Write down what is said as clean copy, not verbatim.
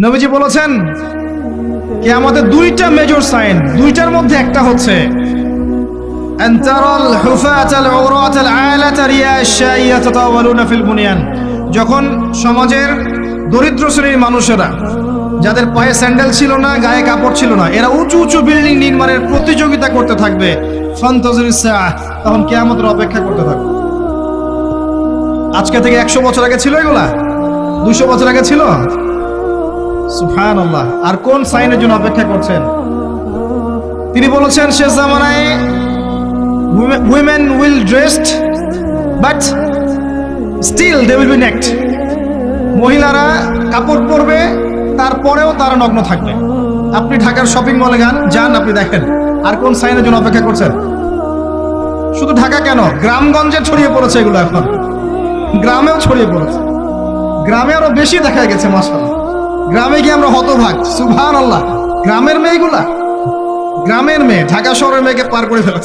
নবীজি বলেছেন কিয়ামতের দুইটা মেজর সাইন, দুইটার মধ্যে একটা হচ্ছে আনতারাল হুফাতাল উরাতাল আলাতা রিয়াশাইয়া তাতাওয়ালুনা ফিল বুনিয়ান। যখন সমাজের দরিদ্র শ্রেণীর মানুষেরা, যাদের পায়ে স্যান্ডেল ছিল না, গায়ে কাপড় ছিল না, এরা উঁচু উঁচু বিল্ডিং নির্মাণের প্রতিযোগিতা করতে থাকবে, ফান্তাজিরিস সাআহ, তখন কিয়ামতের অপেক্ষা করতে থাকবে। আজকে থেকে 100 বছর আগে ছিল এগুলা? 200 বছর আগে ছিল? সুবহানাল্লাহ। আর কোন সাইনের জন্য অপেক্ষা করছেন? তিনি বলেছেন শেষ জামানায় women will dressed but still they will be naked। মহিলারা কাপড় পরবে, তারপরেও তারা নগ্ন থাকবে। আপনি ঢাকার শপিং মলে যান, আপনি দেখেন। আর কোন সাইনের জন্য অপেক্ষা করছেন? শুধু ঢাকা কেন, গ্রামগঞ্জে ছড়িয়ে পড়েছে এগুলো, এখন গ্রামেও ছড়িয়ে পড়েছে। গ্রামে আরো বেশি দেখা গেছে মাশাআল্লাহ। গ্রামে গিয়ে আমরা হতভাগ, সুবহানাল্লাহ। গ্রামের মেয়েগুলা, গ্রামের মেয়ে ঢাকা শহরের মেয়েকে পার করে ফেলেছে।